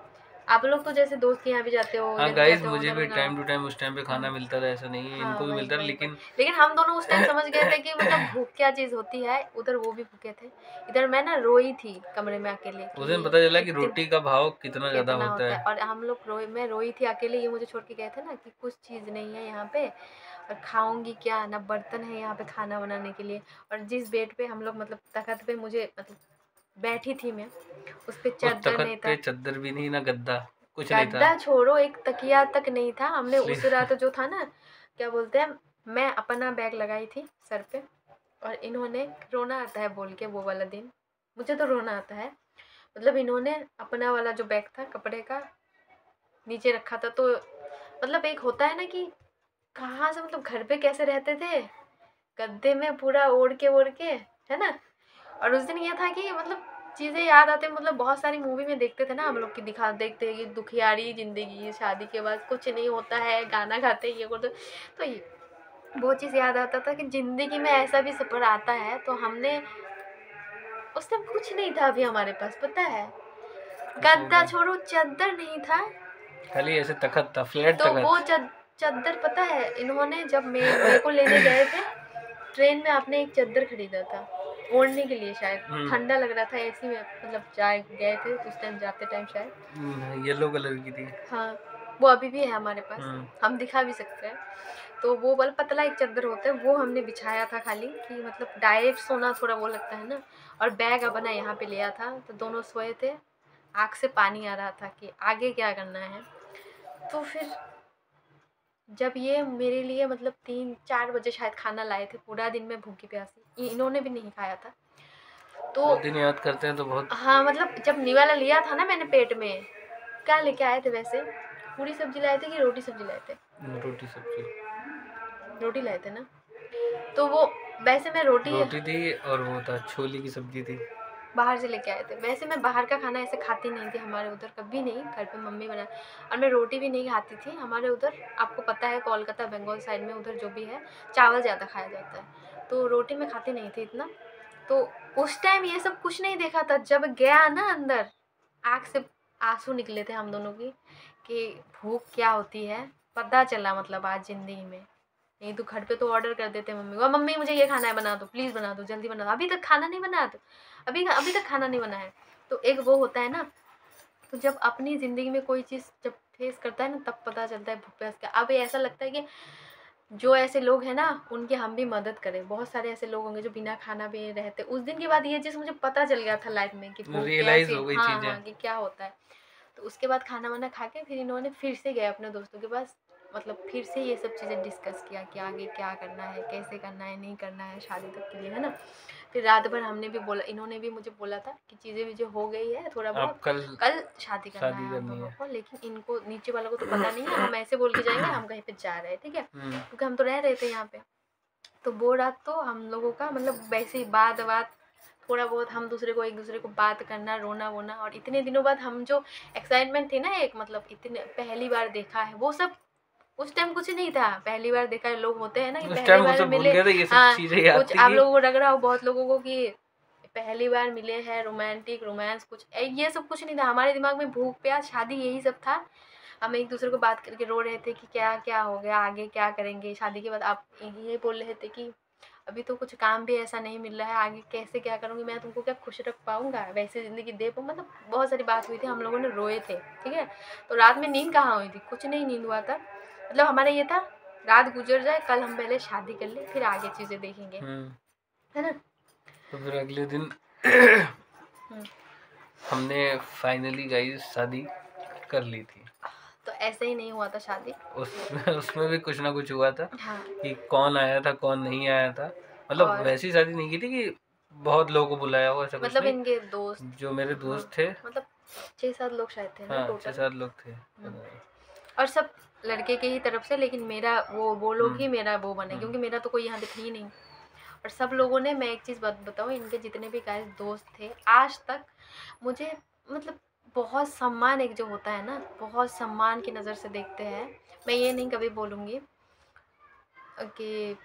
B: आप लोग तो जैसे दोस्त के यहाँ भी जाते हो,
A: हाँ
B: इधर भी
A: गाइस,
B: जाते हो,
A: मुझे
B: उधर
A: भी
B: ना।
A: टाइम टू टाइम उस टाइम पे खाना
B: हाँ।
A: मिलता था, ऐसा नहीं है,
B: हाँ,
A: इनको भी
B: वही
A: मिलता था,
B: वही वही।
A: लेकिन
B: लेकिन हम दोनों उस टाइम समझ गए थे कि मतलब भूख क्या चीज़ होती है, उधर वो भी भूखे थे। इधर मैं ना रोई थी कमरे में अकेले
A: उस दिन
B: कि
A: पता चला कि
B: इतने
A: रोटी का भाव कितना ज्यादा
B: कितना
A: होता
B: होता है,
A: है।
B: और हम लोग रोए, मैं रोई थी अकेले, ये मुझे छोड़ के गए थे ना कि कुछ चीज़ नहीं है यहाँ पे, और खाऊंगी क्या, ना बर्तन है यहाँ पे खाना बनाने के लिए। और जिस बेड पे हम लोग, मतलब तखत पे मुझे, मतलब बैठी थी मैं, उस पे
A: उस
B: चादर
A: तखत
B: नहीं
A: पे
B: था,
A: चादर भी नहीं, ना गद्दा, कुछ नहीं था।
B: गद्दा छोड़ो, एक तकिया तक नहीं था। हमने
A: इसलिए
B: उस रात जो था ना, क्या बोलते हैं, मैं अपना बैग लगाई थी सर पे, और इन्होंने, रोना आता है बोल के वो वाला दिन, मुझे तो रोना आता है, मतलब इन्होंने अपना वाला जो बैग था कपड़े का नीचे रखा था। तो मतलब एक होता है ना कि कहाँ से, मतलब घर पे कैसे रहते थे, गद्दे में पूरा ओढ़ के, है ना। और उस दिन ये था कि मतलब चीज़ें याद आते, मतलब बहुत सारी मूवी में देखते थे ना हम लोग, की देखते हैं कि दुखियारी जिंदगी, शादी के बाद कुछ नहीं होता है, गाना गाते ये करते, तो ये वो चीज़ याद आता था कि जिंदगी में ऐसा भी सफ़र आता है। तो हमने उस टाइम कुछ नहीं था अभी हमारे पास, पता है,
A: कुछ नहीं
B: गद्दा
A: था,
B: छोड़ो चादर नहीं था।
A: खाली ऐसे तखत था, फ्लैट
B: तो वो
A: तखत।
B: चादर, पता है इन्होंने जब मेरे को लेने गए थे ट्रेन में, आपने एक चादर खरीदा था ओढ़ने के लिए, शायद ठंडा लग रहा था ऐसी में, मतलब जाए गए थे उस टाइम, जाते टाइम शायद।
A: येलो कलर की थी।
B: हाँ, वो अभी भी है हमारे पास,
A: हम्म।
B: हम दिखा भी सकते हैं। तो वो बल पतला एक चादर होता है, वो हमने बिछाया था खाली, कि मतलब डायरेक्ट सोना थोड़ा वो लगता है ना। और बैग अपना यहाँ पे लिया था, तो दोनों सोए थे, आँख से पानी आ रहा था कि आगे क्या करना है। तो फिर जब ये मेरे लिए, मतलब 3-4 बजे शायद खाना लाए थे, पूरा दिन मैं भूखी प्यासी, इन्होंने भी नहीं खाया था। तो
A: वो दिन याद करते हैं तो बहुत।
B: हाँ, मतलब जब निवाला लिया था ना मैंने पेट में, क्या लेके आए थे वैसे, पूरी सब्जी लाए थे कि रोटी सब्जी लाए थे,
A: रोटी सब्जी।
B: रोटी लाए थे ना। तो वो, वैसे मैं रोटी
A: रोटी थी और वो था, छोले की सब्जी थी।
B: बाहर से लेके आए थे। वैसे मैं बाहर का खाना ऐसे खाती नहीं थी, हमारे उधर कभी नहीं, घर पे मम्मी बनाए। और मैं रोटी भी नहीं खाती थी हमारे उधर, आपको पता है कोलकाता बंगाल साइड में उधर जो भी है, चावल ज़्यादा खाया जाता है, तो रोटी मैं खाती नहीं थी इतना। तो उस टाइम ये सब कुछ नहीं देखा था, जब गया ना अंदर, आँख से आंसू निकले थे हम दोनों की, कि भूख क्या होती है, पता चला मतलब आज ज़िंदगी में। नहीं तो घर पे तो ऑर्डर कर देते मम्मी को, मम्मी मुझे ये खाना है, बना दो प्लीज़, बना दो जल्दी, बना दो, अभी तक खाना नहीं बना, तो अभी अभी तक खाना नहीं बना है। तो एक वो होता है ना, तो जब अपनी ज़िंदगी में कोई चीज़ जब फेस करता है ना तब पता चलता है प्यास का। अब ये ऐसा लगता है कि जो ऐसे लोग हैं ना उनकी हम भी मदद करें। बहुत सारे ऐसे लोग होंगे जो बिना खाना भी रहते। उस दिन के बाद ये चीज़ मुझे पता चल गया था लाइफ में कि भूख
A: रियलाइज
B: कैसे,
A: हो गई
B: हाँ
A: चीजें।
B: हाँ, कि क्या होता है। तो उसके बाद खाना वाना खा के फिर इन्होंने फिर से गए अपने दोस्तों के पास, मतलब फिर से ये सब चीज़ें डिस्कस किया कि आगे क्या करना है, कैसे करना है, नहीं करना है शादी तक के लिए, है ना। फिर रात भर हमने भी बोला, इन्होंने भी मुझे बोला था कि चीज़ें वीज़ें हो गई है थोड़ा
A: आप
B: बहुत,
A: कल
B: कल शादी करना
A: शादी
B: है आप
A: करनी
B: दोनों
A: है।
B: को, लेकिन इनको नीचे वालों को तो पता नहीं है, हम ऐसे बोल के जाएंगे हम कहीं पे जा रहे हैं, ठीक है, क्योंकि हम तो रह रहे थे यहाँ पे। तो वो रात तो हम लोगों का मतलब वैसे ही बात बात, थोड़ा बहुत हम दूसरे को एक दूसरे को बात करना, रोना वोना, और इतने दिनों बाद हम जो एक्साइटमेंट थी ना एक, मतलब इतने पहली बार देखा है वो सब, उस टाइम कुछ नहीं था। पहली बार देखा है, लोग होते हैं ना कि
A: उस
B: पहली
A: टाइम वो
B: बार
A: सब भूल
B: मिले,
A: गए थे, ये सब
B: हाँ
A: चीजें याद
B: कुछ
A: थी
B: आप
A: कि
B: लोगों को लग रहा हो बहुत लोगों को कि पहली बार मिले हैं, रोमांटिक रोमांस कुछ ये सब कुछ नहीं था हमारे दिमाग में। भूख प्यास शादी यही सब था। हम एक दूसरे को बात करके रो रहे थे कि क्या क्या हो गया, आगे क्या करेंगे शादी के बाद। आप ये बोल रहे थे कि अभी तो कुछ काम भी ऐसा नहीं मिल रहा है, आगे कैसे क्या करूँगी मैं, तुमको क्या खुश रख पाऊँगा, वैसे ज़िंदगी दे पाऊँ, मतलब बहुत सारी बात हुई थी, हम लोगों ने रोए थे, ठीक है। तो रात में नींद कहाँ हुई थी, कुछ नहीं नींद हुआ था। मतलब हमारा ये था रात गुजर जाए, कल हम पहले शादी कर ले फिर आगे चीज़ें देखेंगे, है ना।
A: तो फिर अगले दिन
B: हम्म,
A: हमने फाइनली गाइस शादी कर ली थी।
B: तो ऐसे ही नहीं हुआ था शादी।
A: उसमें भी कुछ ना कुछ हुआ था
B: हाँ,
A: कि कौन आया था कौन नहीं आया था। मतलब
B: और
A: वैसी शादी नहीं की थी कि बहुत लोगों को बुलाया हो, ऐसा कुछ
B: मतलब
A: नहीं।
B: इनके दोस्त,
A: जो मेरे
B: हाँ
A: दोस्त थे,
B: मतलब 6-7 लोग शायद थे ना
A: हाँ 6
B: टोटल।
A: 7 लोग थे।
B: और सब लड़के के ही तरफ से, लेकिन मेरा वो लोग ही मेरा वो बने,
A: हम्म,
B: क्योंकि मेरा तो कोई यहाँ पे था ही नहीं। और सब लोगों ने, मैं एक चीज़ बताऊँ, इनके जितने भी गाइस दोस्त थे आज तक मुझे मतलब बहुत सम्मान, एक जो होता है ना बहुत सम्मान की नज़र से देखते हैं। मैं ये नहीं कभी बोलूँगी कि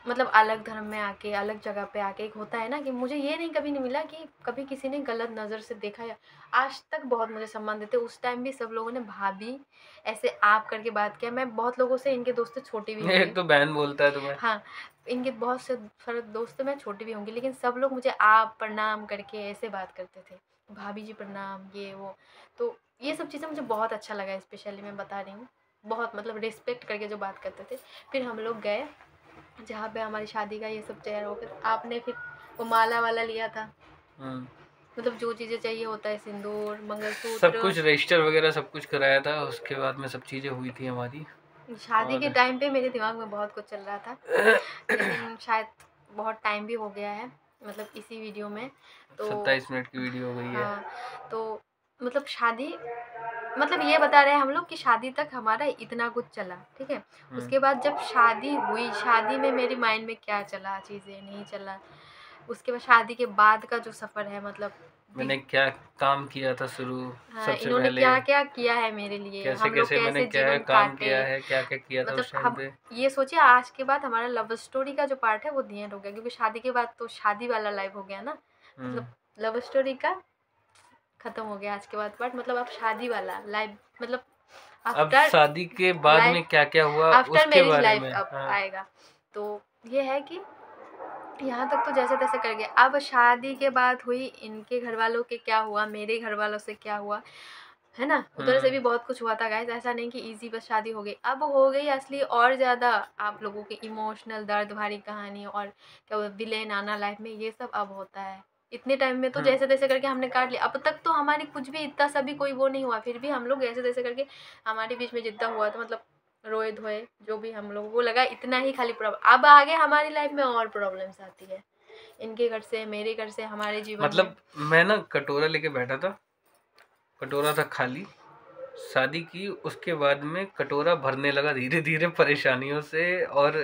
B: मतलब अलग धर्म में आके, अलग जगह पे आके, एक होता है ना कि मुझे ये नहीं कभी नहीं मिला कि कभी किसी ने गलत नज़र से देखा। या आज तक बहुत मुझे सम्मान देते। उस टाइम भी सब लोगों ने भाभी ऐसे आप करके बात किया। मैं बहुत लोगों से, इनके दोस्त से छोटी भी होंगी,
A: एक तो बहन बोलता है तुम्हें।
B: हाँ इनके बहुत से सारे दोस्त मैं छोटी भी होंगी, लेकिन सब लोग मुझे आप प्रणाम करके ऐसे बात करते थे, भाभी जी प्रणाम, ये वो। तो ये सब चीज़ें मुझे बहुत अच्छा लगा, स्पेशली मैं बता रही हूँ, बहुत मतलब रिस्पेक्ट करके जो बात करते थे। फिर हम लोग गए जहाँ पे हमारी शादी का ये सब तैयार हो गया। आपने फिर वो माला वाला लिया था, मतलब जो चीज़ें चाहिए होता है, सिंदूर,
A: सब
B: मंगलसूत्र।
A: कुछ रजिस्टर वगैरह सब कुछ कराया था, उसके बाद में सब चीज़ें हुई थी हमारी।
B: शादी के
A: और
B: टाइम पे मेरे दिमाग में बहुत कुछ चल रहा था, लेकिन शायद बहुत टाइम भी हो गया है, मतलब इसी वीडियो में तो
A: 27 मिनट की वीडियो हो गई है।
B: हाँ। तो मतलब शादी, मतलब ये बता रहे हैं हम लोग कि शादी तक हमारा इतना कुछ चला, ठीक है। उसके बाद जब शादी हुई, शादी में मेरी माइंड में क्या चला, चीज़ें नहीं चला। उसके बाद शादी के बाद का जो सफ़र है, मतलब
A: मैंने क्या काम किया था शुरू,
B: हाँ
A: सबसे
B: इन्होंने
A: पहले
B: क्या क्या किया है मेरे लिए,
A: कैसे
B: हम लोग
A: कैसे मैंने
B: कैसे
A: क्या
B: जीवन
A: काम
B: काटे।
A: किया है, क्या क्या किया था
B: मतलब
A: उस टाइम
B: हम
A: पे।
B: ये सोचिए आज के बाद हमारा लव स्टोरी का जो पार्ट है वो दी एंड हो गया, क्योंकि शादी के बाद तो शादी वाला लाइफ हो गया ना, मतलब लव स्टोरी का खत्म हो गया आज के बाद पार्ट, मतलब अब शादी वाला लाइफ, मतलब
A: अब
B: आफ्टर
A: शादी के बाद में
B: लाइफ,
A: क्या क्या हुआ
B: आफ्टर
A: उसके
B: मैरिज
A: बारे
B: लाइफ
A: में।
B: अब
A: हाँ।
B: आएगा। तो ये है कि यहाँ तक तो जैसे तैसे कर गए। अब शादी के बाद हुई, इनके घर वालों के क्या हुआ, मेरे घर वालों से क्या हुआ, है ना। उधर से भी बहुत कुछ हुआ था गाइस, ऐसा नहीं कि इजी बस शादी हो गई। अब हो गई असली और ज़्यादा आप लोगों की इमोशनल दर्द भरी कहानी, और क्या बोलते विलेन आना लाइफ में, ये सब अब होता है। इतने टाइम में तो जैसे तैसे करके हमने काट लिया। अब तक तो हमारी कुछ भी इतना सभी कोई वो नहीं हुआ, फिर भी हम लोग जैसे तैसे करके हमारे बीच में जितना हुआ था, मतलब रोए धोए जो भी हम लोगों को लगा इतना ही खाली प्रॉब्लम। अब आगे हमारी लाइफ में और प्रॉब्लम्स आती है, इनके घर से, मेरे घर से, हमारे जीवन में।
A: मतलब मैं ना कटोरा लेके बैठा था, कटोरा था खाली। शादी की उसके बाद में कटोरा भरने लगा धीरे धीरे परेशानियों से, और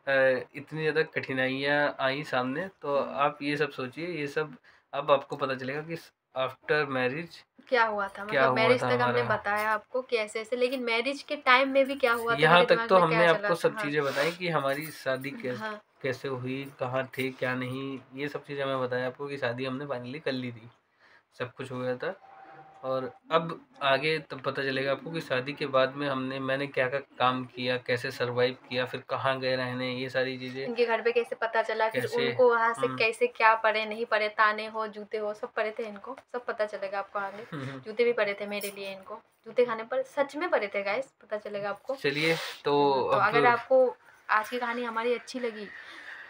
A: इतनी ज़्यादा कठिनाइयाँ आई सामने। तो आप ये सब सोचिए, ये सब अब आपको पता चलेगा कि आफ्टर मैरिज
B: क्या हुआ था,
A: क्या
B: मतलब
A: हुआ
B: मैरिज
A: था
B: तक हमने
A: हमारा।
B: बताया आपको कि ऐसे ऐसे, लेकिन मैरिज के टाइम में भी क्या हुआ था,
A: यहाँ
B: मेरे
A: तक
B: दिमाग
A: तो
B: में क्या
A: हमने
B: चला
A: आपको
B: था।
A: सब
B: हाँ
A: चीज़ें बताई कि हमारी शादी
B: हाँ
A: कैसे हुई, कहाँ थे क्या नहीं, ये सब चीज़ें मैं बताया आपको कि शादी हमने फाइनली कर ली थी, सब कुछ हो गया था। और अब आगे तब पता चलेगा आपको कि शादी के बाद में मैंने क्या क्या काम किया, कैसे सरवाइव किया, फिर कहाँ गए रहने, ये सारी चीज़ें
B: इनके घर पे कैसे पता चला, फिर
A: कैसे।
B: उनको वहाँ से कैसे क्या पड़े नहीं पड़े, ताने हो जूते हो सब पड़े थे इनको, सब पता चलेगा आपको आगे। जूते भी पड़े थे मेरे लिए, इनको जूते खाने पर सच में पड़े थे गाइस, पता चलेगा आपको।
A: चलिए तो
B: तो
A: अब
B: अगर आपको आज की कहानी हमारी अच्छी लगी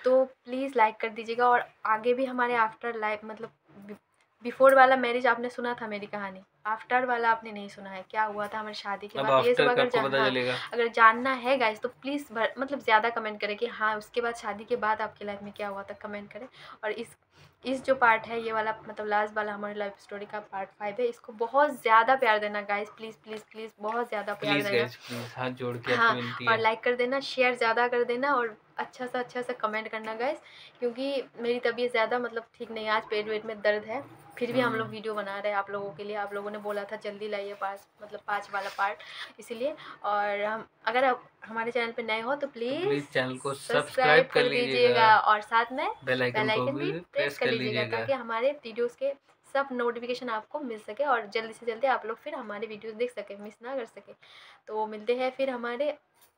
B: तो प्लीज़ लाइक कर दीजिएगा, और आगे भी हमारे आफ्टर लाइफ मतलब बिफोर वाला मैरिज आपने सुना था मेरी कहानी, आफ्टर वाला आपने नहीं सुना है, क्या हुआ था हमारी शादी के
A: अब
B: बाद, ये सब
A: आफ्टर का
B: अगर
A: आपको पता
B: हाँ,
A: चलेगा।
B: अगर जानना है गाइस तो प्लीज़ मतलब ज़्यादा कमेंट करें कि हाँ उसके बाद शादी के बाद आपकी लाइफ में क्या हुआ था, कमेंट करें। और इस जो पार्ट है ये वाला मतलब लास्ट वाला हमारी लाइफ स्टोरी का पार्ट 5 है, इसको बहुत ज़्यादा प्यार देना गाइस, प्लीज़ प्लीज़ प्लीज़ बहुत ज़्यादा प्यार
A: प्लीज़
B: देना।
A: गाइस प्लीज़, हाथ जोड़ के आपसे
B: हाँ,
A: विनती
B: और
A: है।
B: लाइक कर देना, शेयर ज़्यादा कर देना, और अच्छा सा कमेंट करना गाइस, क्योंकि मेरी तबीयत ज़्यादा मतलब ठीक नहीं है, आज पेट वेट में दर्द है, फिर भी हम लोग वीडियो बना रहे हैं आप लोगों के लिए। आप लोगों ने बोला था जल्दी लाइए 5 वाला पार्ट, इसीलिए। और हम अगर आप हमारे चैनल पे नए हो तो प्लीज़
A: चैनल को
B: सब्सक्राइब
A: कर
B: कर
A: लीजिएगा,
B: दीजिएगा, और साथ में
A: बेल
B: बेल
A: आइकन को
B: आइकन
A: भी
B: भी प्रेस
A: प्रेस
B: कर
A: कर
B: लीजिएगा,
A: लीजिएगा।
B: ताकि हमारे वीडियोज़ के सब नोटिफिकेशन आपको मिल सके, और जल्दी से जल्दी आप लोग फिर हमारे वीडियोज़ देख सकें, मिस ना कर सकें। तो मिलते हैं फिर हमारे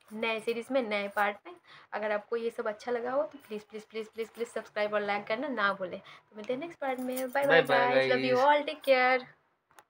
B: नए सीरीज़ में, नए पार्ट में। अगर आपको ये सब अच्छा लगा हो तो please please please please please subscribe और लाइक करना ना भूलें। तो मिलते हैं नेक्स्ट पार्ट में। Bye
A: bye
B: bye
A: bye
B: guys, love you
A: guys.
B: All, take care.